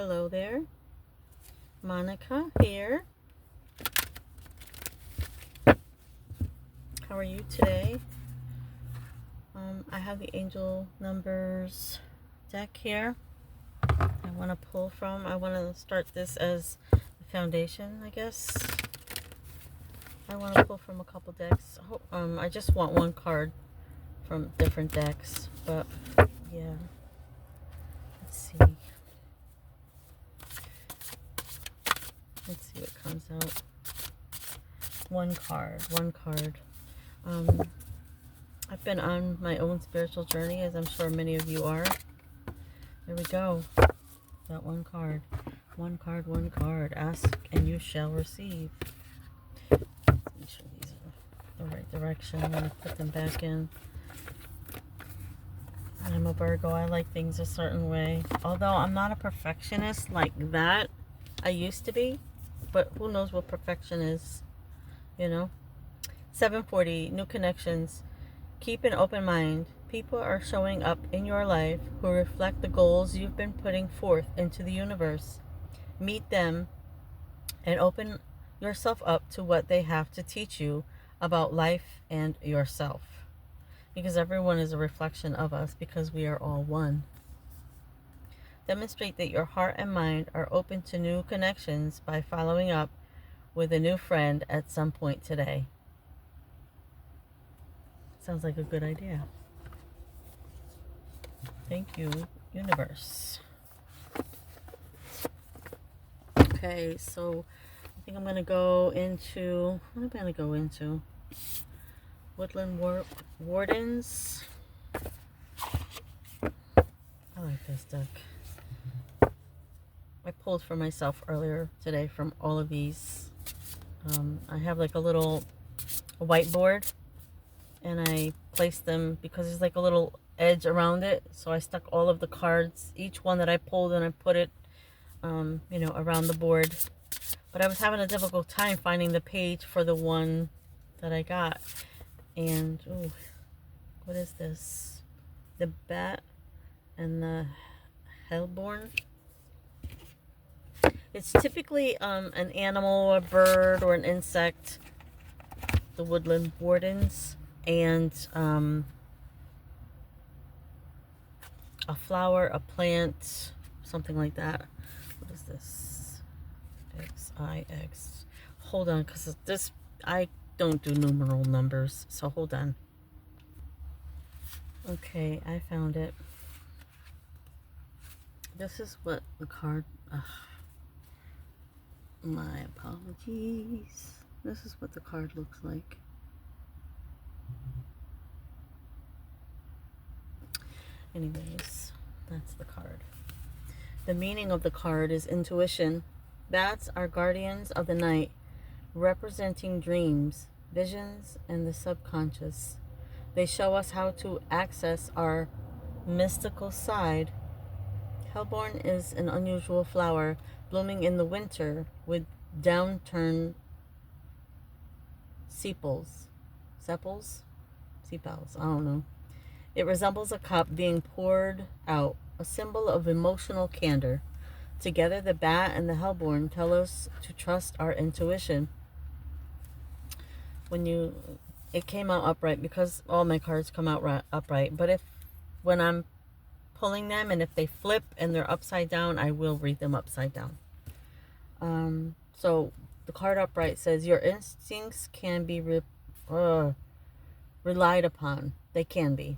Hello there, Monica here. How are you today? I have the angel numbers deck here I want to pull from. I want to start this as the foundation, I guess. I want to pull from a couple decks. I just want one card from different decks, but yeah. Let's see. Let's see what comes out. One card. I've been on my own spiritual journey, as I'm sure many of you are. There we go. That one card. One card. Ask and you shall receive. Make sure these are the right direction. I'm going to put them back in. I'm a Virgo. I like things a certain way. Although I'm not a perfectionist like that. I used to be. But who knows what perfection is, you know? 740, new connections. Keep an open mind. People are showing up in your life who reflect the goals you've been putting forth into the universe. Meet them and open yourself up to what they have to teach you about life and yourself. Because everyone is a reflection of us, because we are all one. Demonstrate that your heart and mind are open to new connections by following up with a new friend at some point today. Sounds like a good idea. Thank you, universe. Okay, so I think I'm going to go into... What am I going to go into? Woodland Wardens. I like this deck. I pulled for myself earlier today from all of these. I have like a little whiteboard, and I placed them because there's like a little edge around it. So I stuck all of the cards, each one that I pulled, and I put it, around the board. But I was having a difficult time finding the page for the one that I got. And, ooh, what is this? The bat and the hellborn. It's typically an animal, a bird, or an insect. The woodland wardens. And a flower, a plant, something like that. What is this? XIX. Hold on, because this, I don't do numeral numbers, so hold on. Okay, I found it. This is what the card... my apologies. This is what the card looks like. Anyways, that's the card. The meaning of the card is intuition. Bats are guardians of the night, representing dreams, visions, and the subconscious. They show us how to access our mystical side. Hellborn is an unusual flower, blooming in the winter with downturned sepals. Sepals? Sepals, I don't know. It resembles a cup being poured out, a symbol of emotional candor. Together, the bat and the hellborn tell us to trust our intuition. It came out upright because all my cards come out upright. But when I'm pulling them and if they flip and they're upside down, I will read them upside down. So the card upright says your instincts can be relied upon. They can be.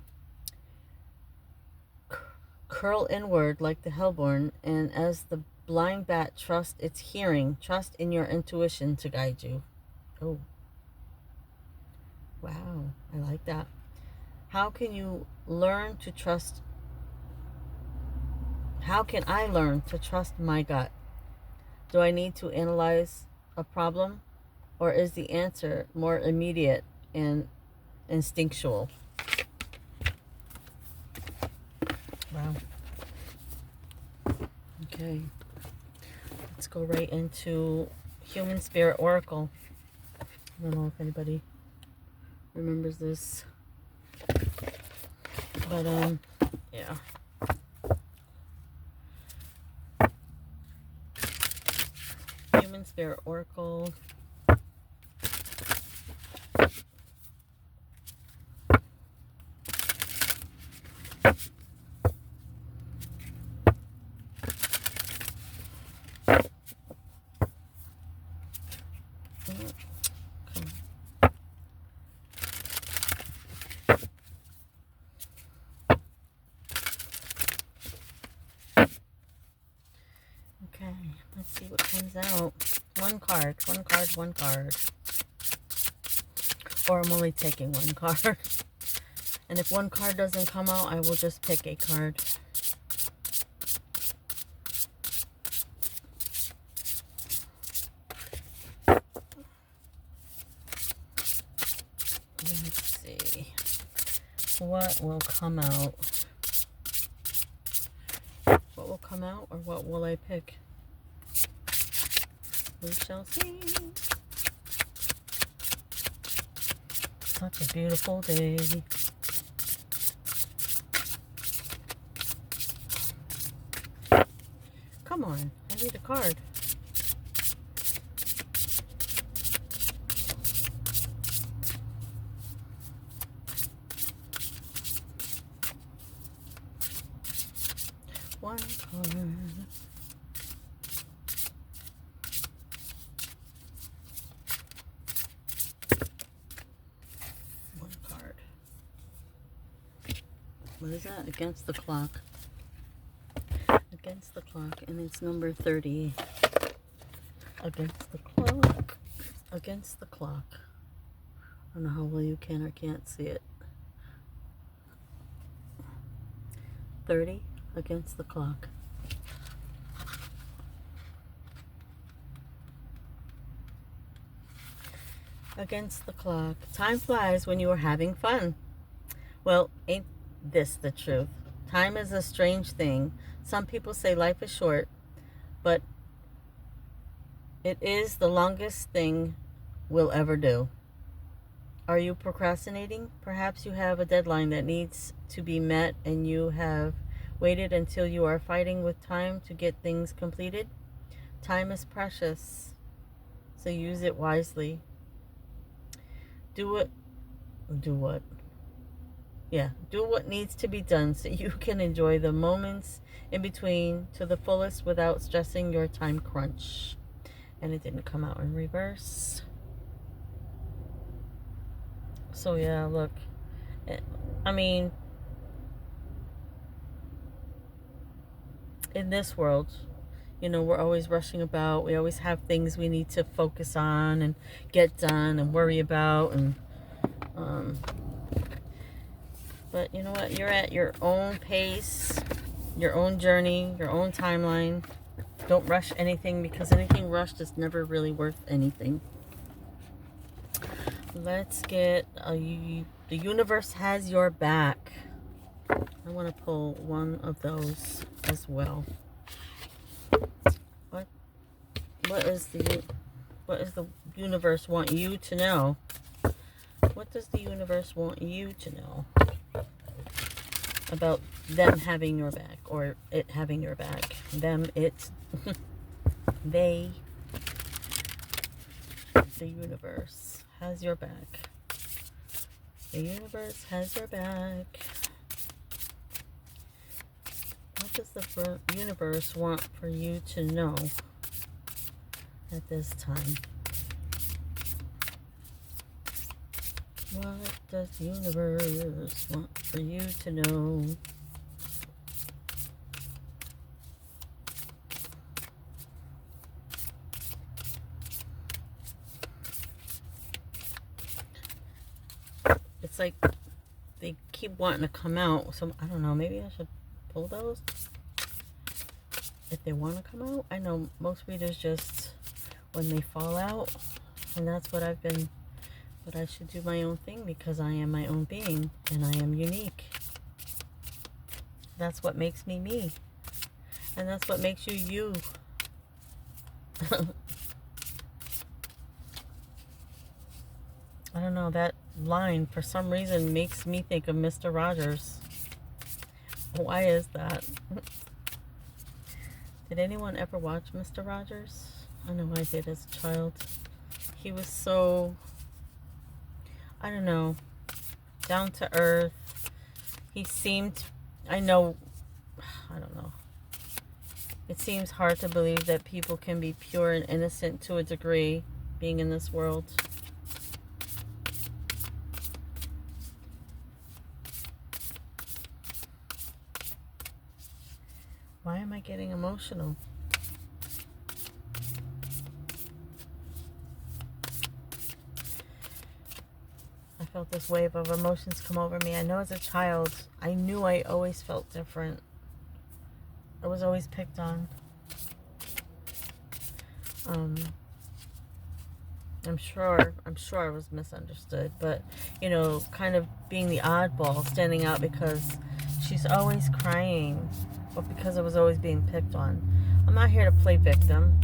Curl inward like the hellborn, and as the blind bat trust its hearing, trust in your intuition to guide you. Oh, wow, I like that. How can I learn to trust my gut? Do I need to analyze a problem, or is the answer more immediate and instinctual? Wow. Okay. Let's go right into Human Spirit Oracle. I don't know if anybody remembers this. But, yeah. Spirit Oracle. Okay, let's see what comes out. One card, one card, one card. Or I'm only taking one card. And if one card doesn't come out, I will just pick a card. Let's see. What will come out? What will come out, or what will I pick? We shall see. Such a beautiful day. Come on, I need a card. One card. One card. What is that? Against the Clock. Against the Clock, and it's number 30. Against the Clock. Against the Clock. I don't know how well you can or can't see it. 30. Against the Clock. Against the Clock. Time flies when you are having fun. Well, ain't this the truth? Time is a strange thing. Some people say life is short, but it is the longest thing we'll ever do. Are you procrastinating? Perhaps you have a deadline that needs to be met and you have waited until you are fighting with time to get things completed. Time is precious, so use it wisely. Do what needs to be done so you can enjoy the moments in between to the fullest without stressing your time crunch. And it didn't come out in reverse. So yeah, look, I mean, in this world, you know, we're always rushing about. We always have things we need to focus on and get done and worry about. And but you know what? You're at your own pace, your own journey, your own timeline. Don't rush anything, because anything rushed is never really worth anything. Let's get the universe has your back. I want to pull one of those as well. What does the universe want you to know? What does the universe want you to know about them having your back, or it having your back? Them, it's they. The universe has your back. The universe has your back. What does the universe want for you to know at this time? What does the universe want for you to know? It's like they keep wanting to come out. So I don't know, maybe I should pull those if they want to come out. I know most readers just, when they fall out, and that's what I've been, but I should do my own thing, because I am my own being and I am unique. That's what makes me me, and that's what makes you you. I don't know, that line for some reason makes me think of Mr. Rogers. Why is that? Did anyone ever watch Mr. Rogers? I know I did as a child. He was so, I don't know, down to earth. He seemed, I know, I don't know. It seems hard to believe that people can be pure and innocent to a degree being in this world. Why am I getting emotional? I felt this wave of emotions come over me. I know as a child, I knew I always felt different. I was always picked on. I'm sure I was misunderstood, but you know, kind of being the oddball, standing out because she's always crying, but because I was always being picked on. I'm not here to play victim.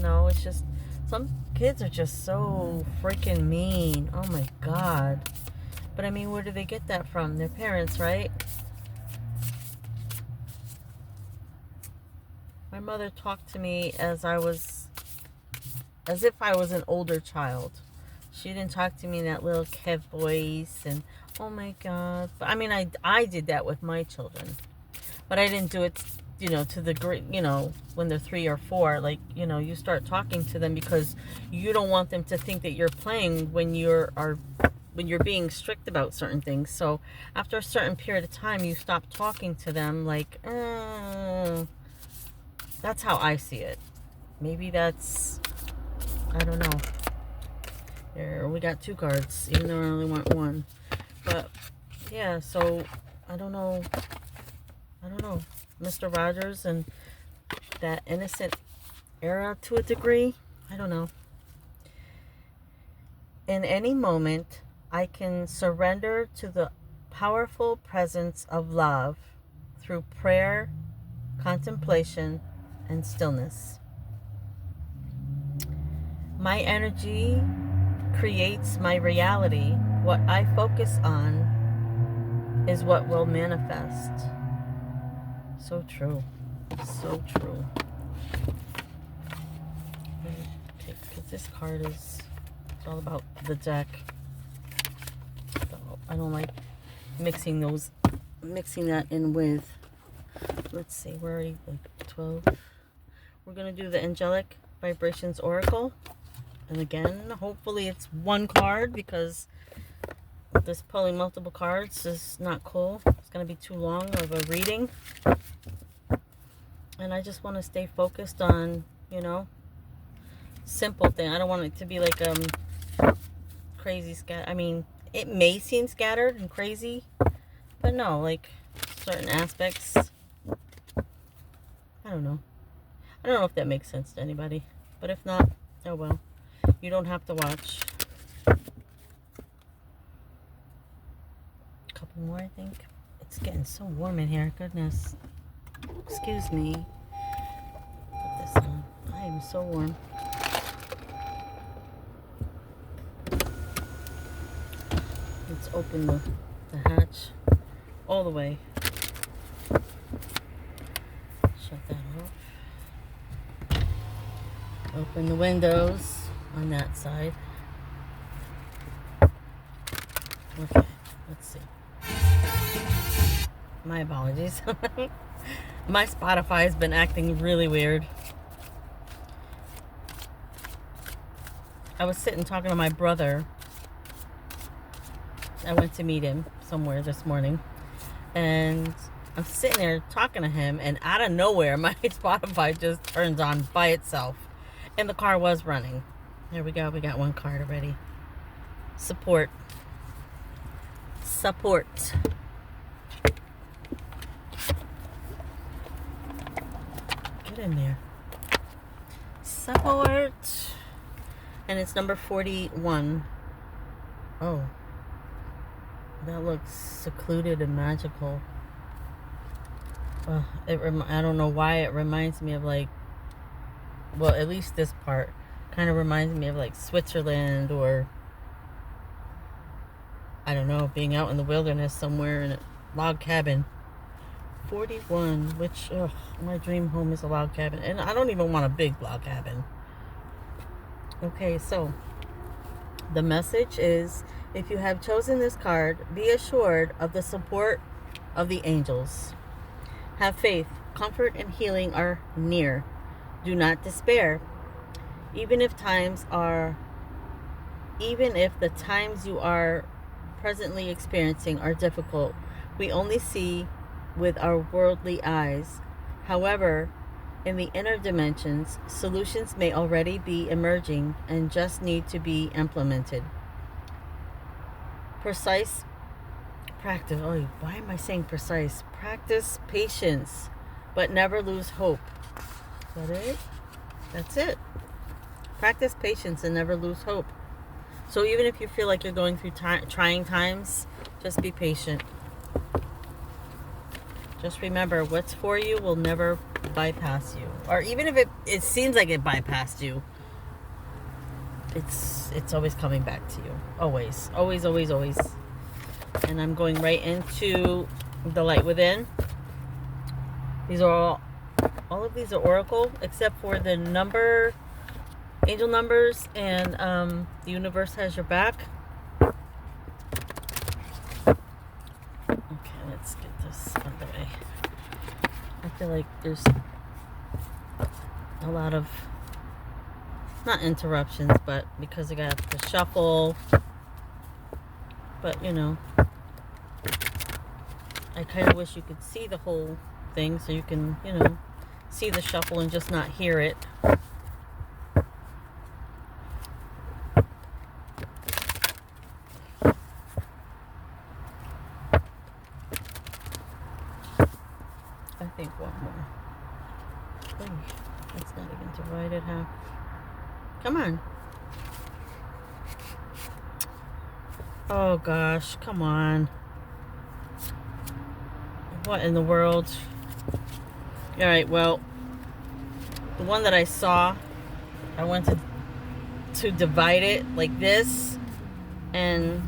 No, it's just some kids are just so freaking mean. Oh my God. But I mean, where do they get that from? Their parents, right? My mother talked to me as if I was an older child. She didn't talk to me in that little Kev voice and, oh my God. But I mean, I did that with my children. But I didn't do it, you know, to the great, you know, when they're 3 or 4. Like, you know, you start talking to them because you don't want them to think that you're playing when you're being strict about certain things. So after a certain period of time, you stop talking to them like, that's how I see it. Maybe that's, I don't know. There, we got 2 cards, even though I only want 1. But yeah, so I don't know. Mr. Rogers and that innocent era to a degree. I don't know. In any moment, I can surrender to the powerful presence of love through prayer, contemplation, and stillness. My energy creates my reality. What I focus on is what will manifest. So true. So true. Okay, because this card is all about the deck. So I don't like mixing that in with, let's see, we're already like 12. We're going to do the Angelic Vibrations Oracle. And again, hopefully it's 1 card because this pulling multiple cards is not cool. It's going to be too long of a reading. And I just want to stay focused on, you know, simple thing. I don't want it to be like crazy I mean, it may seem scattered and crazy, but no, like certain aspects. I don't know. I don't know if that makes sense to anybody, but if not, oh well. You don't have to watch. A couple more, I think. It's getting so warm in here. Goodness. Excuse me. Put this on. I am so warm. Let's open the hatch all the way. Shut that off. Open the windows on that side. Okay, let's see. My apologies. My Spotify has been acting really weird. I was sitting talking to my brother. I went to meet him somewhere this morning. And I'm sitting there talking to him, and out of nowhere, my Spotify just turns on by itself. And the car was running. There we go. We got 1 card already. Support. Get in there. Support. And it's number 41. Oh. That looks secluded and magical. I don't know why it reminds me of like, well, at least this part kind of reminds me of like Switzerland, or I don't know, being out in the wilderness somewhere in a log cabin. 41, which, my dream home is a log cabin. And I don't even want a big log cabin. Okay, so the message is, if you have chosen this card, be assured of the support of the angels. Have faith. Comfort and healing are near. Do not despair. Even if the times you are presently experiencing are difficult, we only see with our worldly eyes. However, in the inner dimensions, solutions may already be emerging and just need to be implemented. Precise practice. Oh, why am I saying precise? Practice patience, but never lose hope. Is that it? That's it. Practice patience and never lose hope. So even if you feel like you're going through trying times, just be patient. Just remember, what's for you will never bypass you. Or even if it seems like it bypassed you, it's always coming back to you. Always. Always, always, always. And I'm going right into the light within. These are all of these are oracle, except for the angel numbers, and the universe has your back. Okay, let's get this out of the way. I feel like there's a lot of, not interruptions, but because I got the shuffle. But, I kind of wish you could see the whole thing so you can, see the shuffle and just not hear it. I think one more. Oh, that's not even divided half. Come on. Oh gosh, come on. What in the world? Alright, well, the one that I saw, I went to divide it like this, and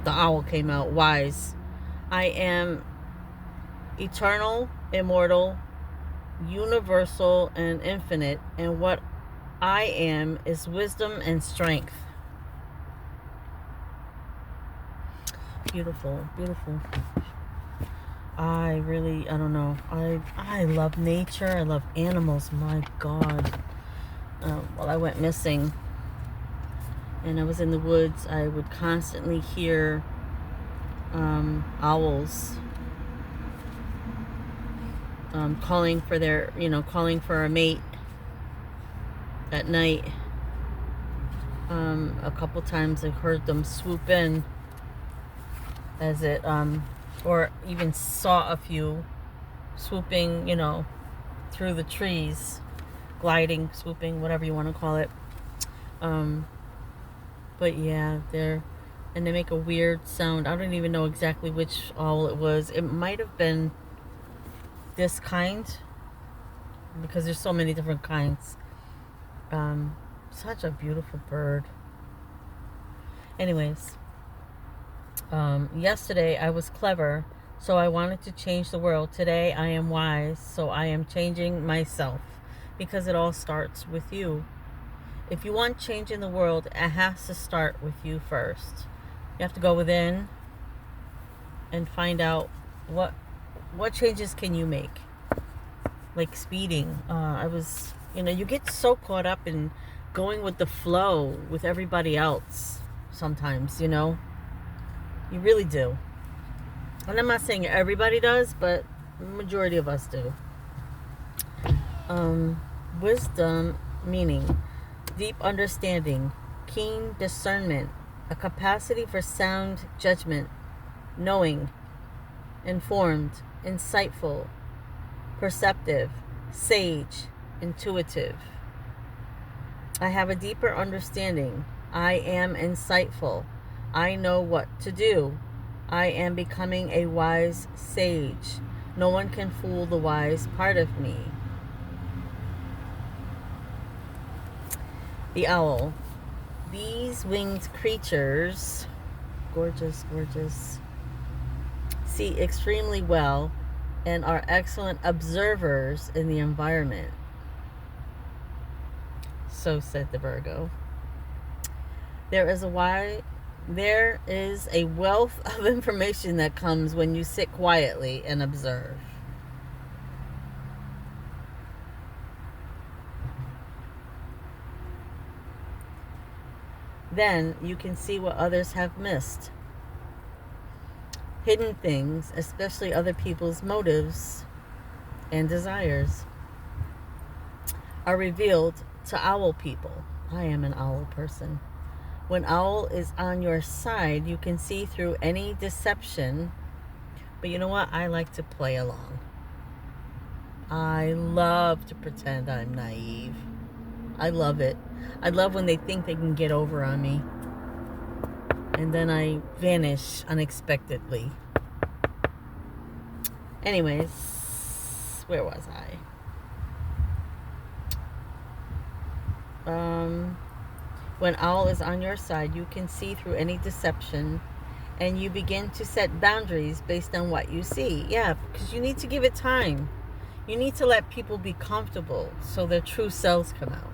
the owl came out. Wise. I am eternal, immortal, universal, and infinite, and what I am is wisdom and strength. Beautiful, beautiful. I don't know. I love nature. I love animals. My God. While I went missing and I was in the woods, I would constantly hear owls calling for a mate at night. A couple times I heard them swoop in as it or even saw a few swooping, through the trees, gliding, swooping, whatever you want to call it. But yeah, and they make a weird sound. I don't even know exactly which owl it was. It might have been this kind, because there's so many different kinds. Such a beautiful bird. Anyways, yesterday I was clever, so I wanted to change the world. Today I am wise, so I am changing myself, because it all starts with you. If you want change in the world, it has to start with you first. You have to go within and find out what changes can you make. Like speeding. You get so caught up in going with the flow with everybody else sometimes, You really do. And I'm not saying everybody does, but the majority of us do. Wisdom, meaning deep understanding, keen discernment, a capacity for sound judgment, knowing, informed, insightful, perceptive, sage, intuitive. I have a deeper understanding. I am insightful. I know what to do. I am becoming a wise sage. No one can fool the wise part of me. The owl. These winged creatures, gorgeous, gorgeous, see extremely well and are excellent observers in the environment. So said the Virgo. There is a wealth of information that comes when you sit quietly and observe. Then you can see what others have missed. Hidden things, especially other people's motives and desires, are revealed to owl people. I am an owl person. When owl is on your side, you can see through any deception. But you know what? I like to play along. I love to pretend I'm naive. I love it. I love when they think they can get over on me. And then I vanish unexpectedly. Anyways, where was I? When owl is on your side, you can see through any deception, and you begin to set boundaries based on what you see. Yeah, because you need to give it time. You need to let people be comfortable so their true selves come out.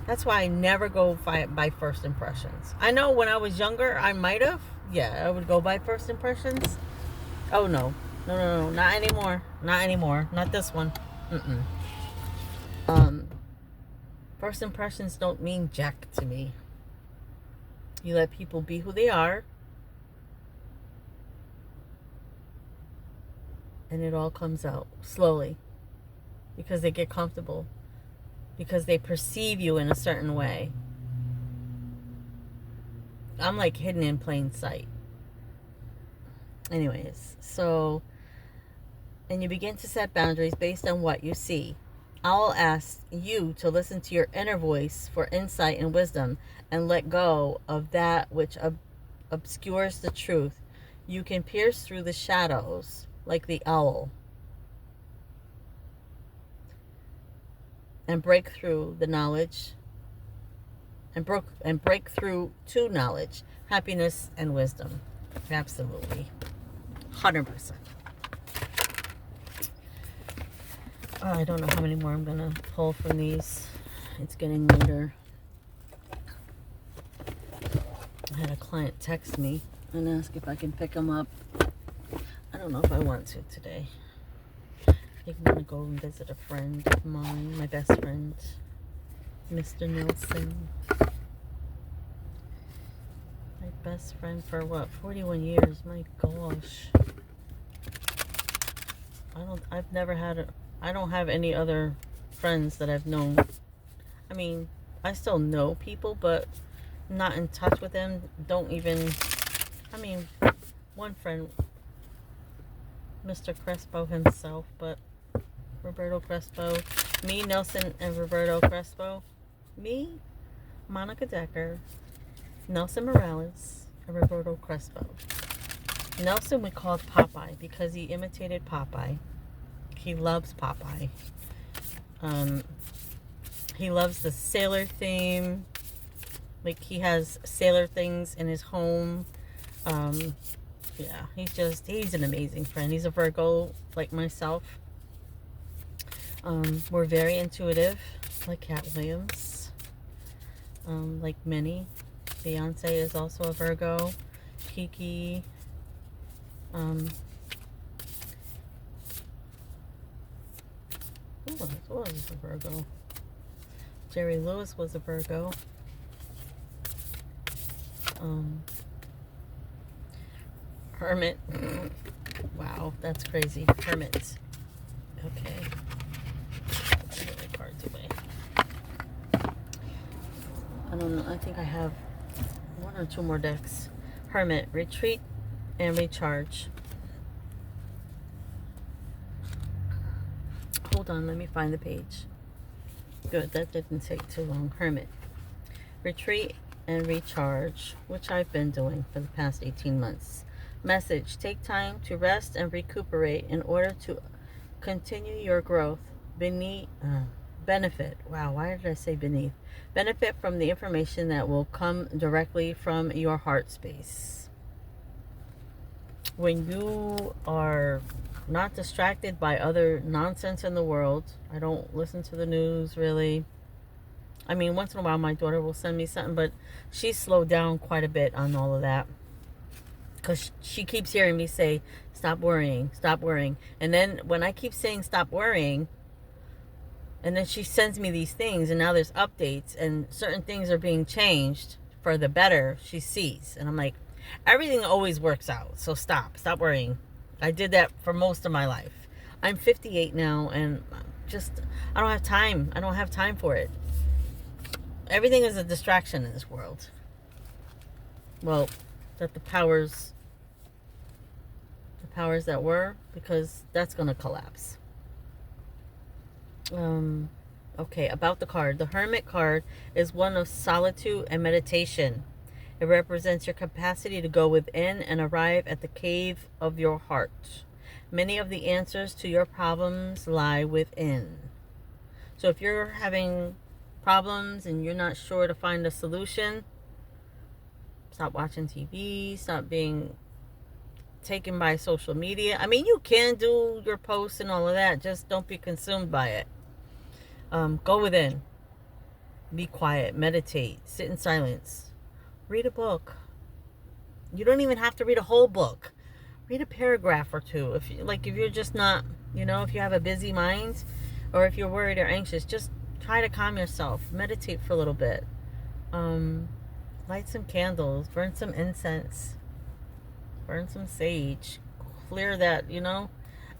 That's why I never go by first impressions. I know when I was younger, I might have. Yeah, I would go by first impressions. Oh, no. No. Not anymore. Not anymore. Not this one. First impressions don't mean jack to me. You let people be who they are, and it all comes out slowly because they get comfortable, because they perceive you in a certain way. I'm like hidden in plain sight. Anyways, and you begin to set boundaries based on what you see. Owl asks you to listen to your inner voice for insight and wisdom, and let go of that which obscures the truth. You can pierce through the shadows like the owl and break through the knowledge and break through to knowledge, happiness, and wisdom. Absolutely. 100%. I don't know how many more I'm going to pull from these. It's getting later. I had a client text me and ask if I can pick them up. I don't know if I want to today. I think I'm going to go and visit a friend of mine, my best friend, Mr. Nelson. My best friend for what, 41 years? My gosh. I don't have any other friends that I've known. I mean, I still know people, but not in touch with them. One friend, Mr. Crespo himself, but Roberto Crespo, me, Nelson, and Roberto Crespo, me, Monica Decker, Nelson Morales, and Roberto Crespo. Nelson we called Popeye because he imitated Popeye. He loves Popeye. He loves the sailor theme. Like, he has sailor things in his home. Yeah, he's an amazing friend. He's a Virgo like myself. We're very intuitive, like Cat Williams. Like many. Beyonce is also a Virgo. Kiki. Who was a Virgo? Jerry Lewis was a Virgo. Hermit. Wow, that's crazy. Hermit. Okay. Put the other cards away. I don't know. I think I have one or two more decks. Hermit. Retreat and recharge. Hold on, let me find the page. Good, that didn't take too long. Hermit. Retreat and recharge, which I've been doing for the past 18 months. Message: take time to rest and recuperate in order to continue your growth. Benefit. Wow, why did I say beneath? Benefit from the information that will come directly from your heart space. When you are not distracted by other nonsense in the world, I don't listen to the news really. I mean, once in a while my daughter will send me something, but she's slowed down quite a bit on all of that. Because she keeps hearing me say, stop worrying, stop worrying. And then when I keep saying stop worrying, and then she sends me these things, and now there's updates, and certain things are being changed for the better, she sees. And I'm like, everything always works out, so stop worrying. I did that for most of my life. I'm 58 now, and just, I don't have time for it. Everything is a distraction in this world. Well, that the powers that were, because that's going to collapse. Okay, about the card. The Hermit card is one of solitude and meditation. It represents your capacity to go within and arrive at the cave of your heart. Many of the answers to your problems lie within. So if you're having problems and you're not sure to find a solution, stop watching TV, stop being taken by social media. I mean, you can do your posts and all of that, just don't be consumed by it. Go within, be quiet, meditate, sit in silence, read a book. You don't even have to read a whole book. Read a paragraph or two. If you're just not, if you have a busy mind, or if you're worried or anxious, just try to calm yourself. Meditate for a little bit. Light some candles, burn some incense, burn some sage, clear that,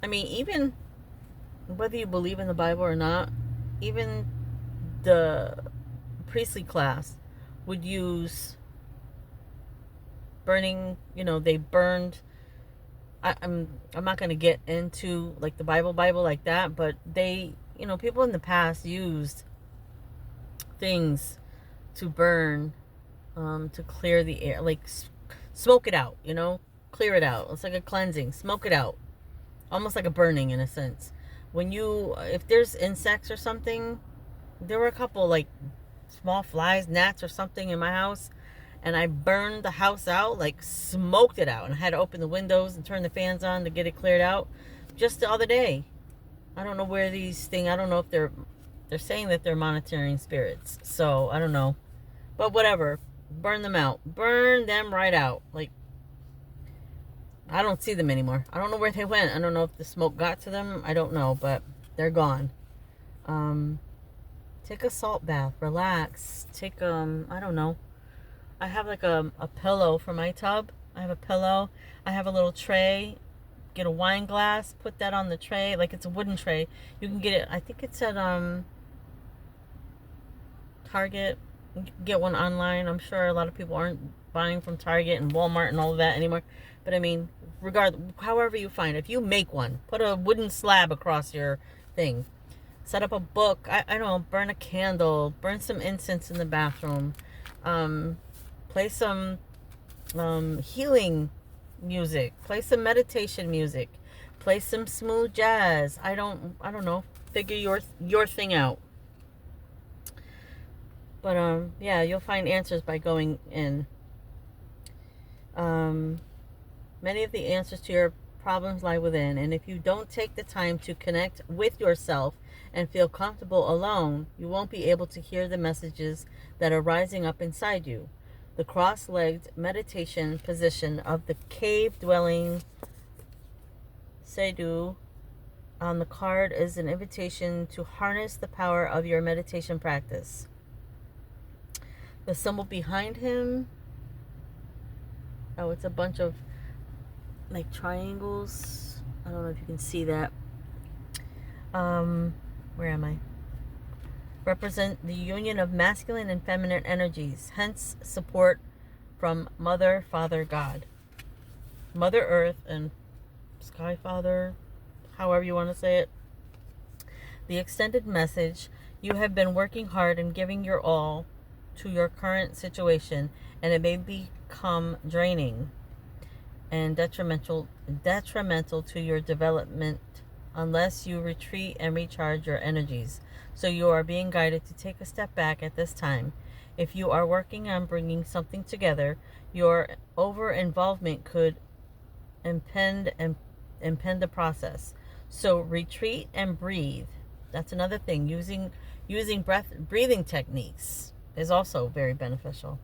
I mean, even whether you believe in the Bible or not, even the priestly class would use burning, they burned, I'm not going to get into like the Bible like that, but they, people in the past used things to burn, to clear the air, like smoke it out, clear it out. It's like a cleansing, smoke it out, almost like a burning in a sense. If there's insects or something, there were a couple like small flies, gnats or something in my house, and I burned the house out, like smoked it out, and I had to open the windows and turn the fans on to get it cleared out just the other day. I don't know where these things, I don't know if they're saying that they're monitoring spirits, so I don't know, but whatever, burn them out, burn them right out. Like, I don't see them anymore. I don't know where they went. I don't know if the smoke got to them. I don't know, but they're gone. Take a salt bath, relax. Take, I don't know. I have like a pillow for my tub. I have a pillow. I have a little tray. Get a wine glass, put that on the tray. Like, it's a wooden tray. You can get it, I think it's at Target. You can get one online. I'm sure a lot of people aren't buying from Target and Walmart and all of that anymore. But I mean, however you find it, if you make one, put a wooden slab across your thing. Set up a book. I don't know, burn a candle, burn some incense in the bathroom. Play some healing music, play some meditation music, play some smooth jazz. I don't know. Figure your thing out. But yeah, you'll find answers by going in. Many of the answers to your problems lie within, and if you don't take the time to connect with yourself and feel comfortable alone, you won't be able to hear the messages that are rising up inside you. The cross-legged meditation position of the cave-dwelling Sadhu on the card is an invitation to harness the power of your meditation practice. The symbol behind him, it's a bunch of like triangles. I don't know if you can see that. Where am I? Represent the union of masculine and feminine energies, hence support from Mother, Father, God. Mother Earth and Sky Father, however you want to say it. The extended message: you have been working hard and giving your all to your current situation, and it may become draining and detrimental to your development unless you retreat and recharge your energies. So you are being guided to take a step back at this time. If you are working on bringing something together, your over-involvement could impede the process. So retreat and breathe. That's another thing. Using breathing techniques is also very beneficial.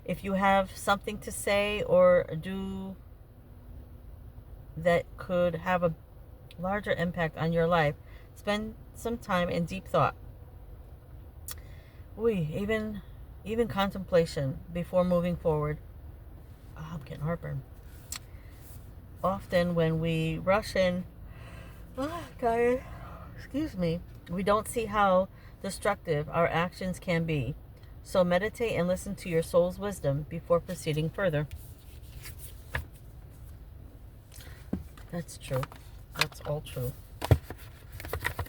If you have something to say or do that could have a larger impact on your life, spend some time in deep thought. Even contemplation before moving forward. Oh, I'm getting heartburn. Often when we rush in, tired, excuse me, we don't see how destructive our actions can be. So meditate and listen to your soul's wisdom before proceeding further. That's true. That's all true.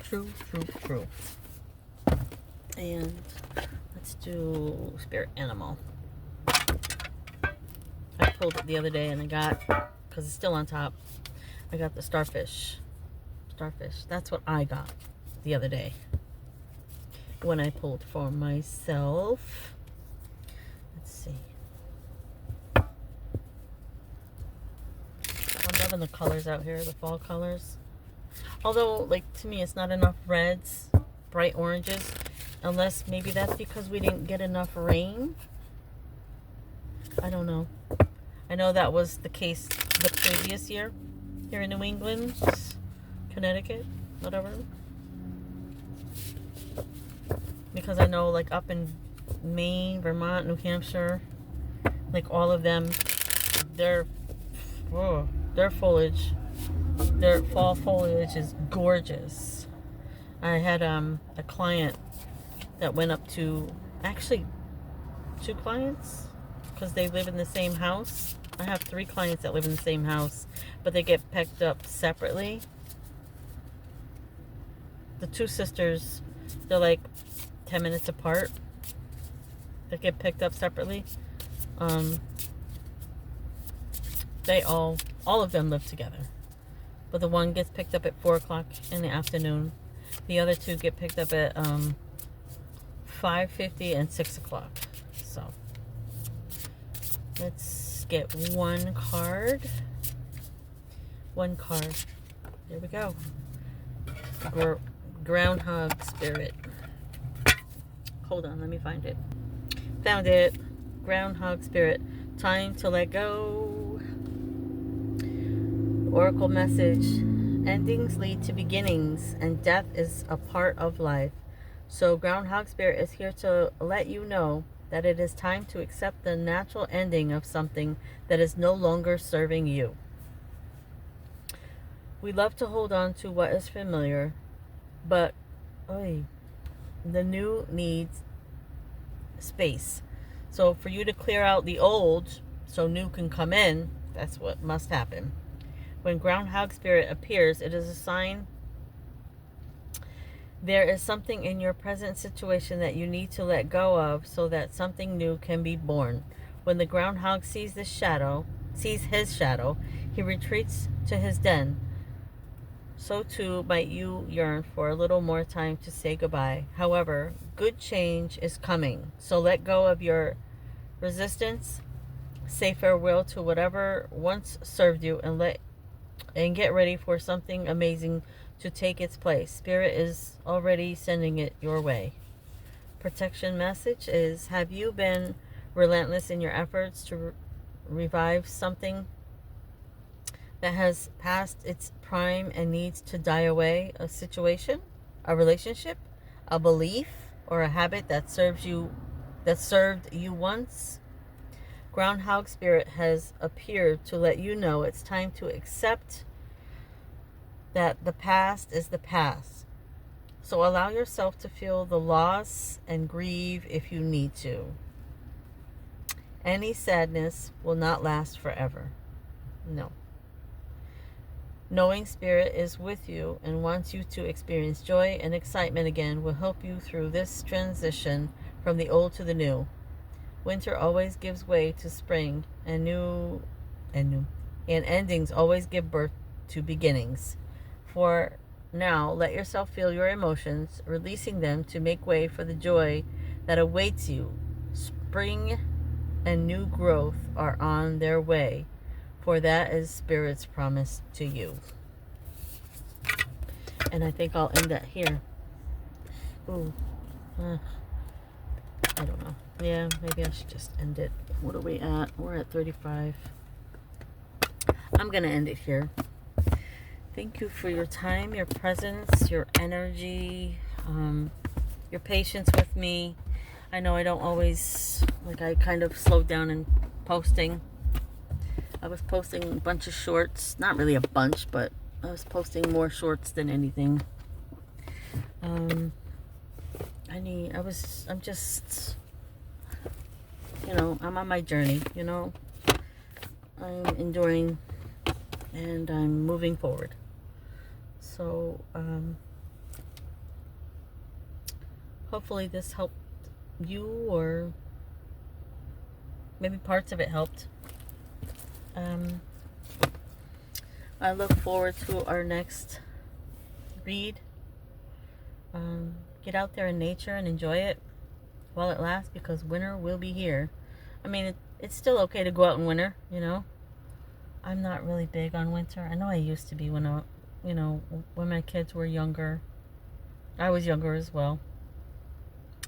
True. And let's do spirit animal. I pulled it the other day and I got, because it's still on top, I got the starfish. That's what I got the other day when I pulled for myself. Let's see. I'm loving the colors out here, the fall colors. Although, like, to me, it's not enough reds, bright oranges, unless maybe that's because we didn't get enough rain. I don't know. I know that was the case the previous year here in New England, Connecticut, whatever. Because I know, like, up in Maine, Vermont, New Hampshire, like, all of them, their foliage, their fall foliage is gorgeous. I had a client that went up to, actually 2 clients, because they live in the same house. I have 3 clients that live in the same house, but they get picked up separately. The 2 sisters, they're like 10 minutes apart. They get picked up separately. They all of them live together. But the one gets picked up at 4 o'clock in the afternoon. The other 2 get picked up at 5:50 and 6 o'clock. So let's get one card. There we go. Groundhog Spirit. Hold on, let me find it. Found it. Groundhog Spirit. Time to let go. Oracle message. Endings lead to beginnings, and death is a part of life. So Groundhog Spirit is here to let you know that it is time to accept the natural ending of something that is no longer serving you. We love to hold on to what is familiar, but the new needs space. So for you to clear out the old so new can come in, that's what must happen. When Groundhog Spirit appears, it is a sign there is something in your present situation that you need to let go of so that something new can be born. When the groundhog sees his shadow, he retreats to his den. So too might you yearn for a little more time to say goodbye. However, good change is coming. So let go of your resistance, say farewell to whatever once served you, and get ready for something amazing to take its place. Spirit is already sending it your way. Protection message is, have you been relentless in your efforts to revive something that has passed its prime and needs to die away? A situation, a relationship, a belief, or a habit that served you once? Groundhog Spirit has appeared to let you know it's time to accept that the past is the past. So allow yourself to feel the loss and grieve if you need to. Any sadness will not last forever. No. Knowing Spirit is with you and wants you to experience joy and excitement again will help you through this transition from the old to the new. Winter always gives way to spring, and endings always give birth to beginnings. For now, let yourself feel your emotions, releasing them to make way for the joy that awaits you. Spring and new growth are on their way, for that is Spirit's promise to you. And I think I'll end that here. Ooh. I don't know. Yeah, maybe I should just end it. What are we at? We're at 35. I'm going to end it here. Thank you for your time, your presence, your energy, your patience with me. I know I don't always, like, I kind of slowed down in posting. I was posting a bunch of shorts. Not really a bunch, but I was posting more shorts than anything. I'm just, I'm on my journey, I'm enjoying and I'm moving forward. So, hopefully this helped you, or maybe parts of it helped. I look forward to our next read. Get out there in nature and enjoy it while it lasts, because winter will be here. I mean, it's still okay to go out in winter, I'm not really big on winter. I know I used to be when my kids were younger. I was younger as well.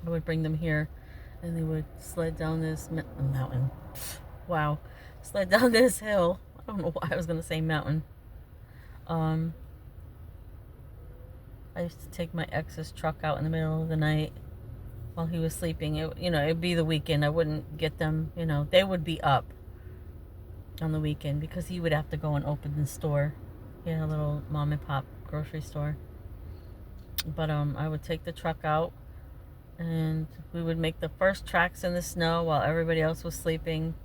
I would bring them here and they would sled down this mountain. Wow. Sled down this hill. I don't know why I was going to say mountain. I used to take my ex's truck out in the middle of the night while he was sleeping. It'd be the weekend. I wouldn't get them, they would be up on the weekend because he would have to go and open the store. He had a little mom and pop grocery store. But I would take the truck out and we would make the first tracks in the snow while everybody else was sleeping.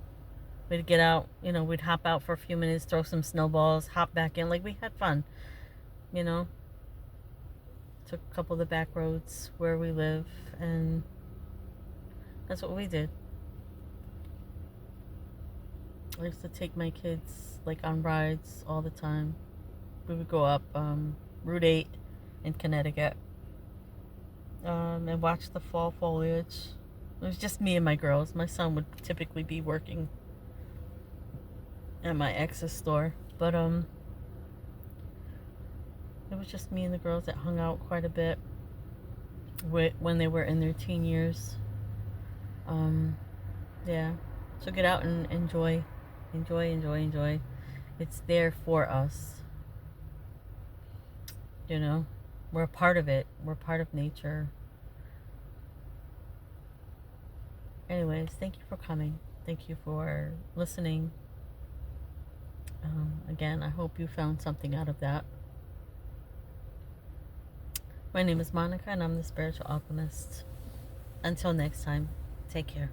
We'd get out, we'd hop out for a few minutes, throw some snowballs, hop back in. Like, we had fun, Took a couple of the back roads where we live, and that's what we did. I used to take my kids, like, on rides all the time. We would go up Route 8 in Connecticut and watch the fall foliage. It was just me and my girls. My son would typically be working at my ex's store, but it was just me and the girls that hung out quite a bit when they were in their teen years. Yeah, so get out and enjoy. It's there for us. We're a part of it. We're part of nature. Anyways, thank you for coming. Thank you for listening. Again, I hope you found something out of that. My name is Monica, and I'm the Spiritual Alchemist. Until next time, take care.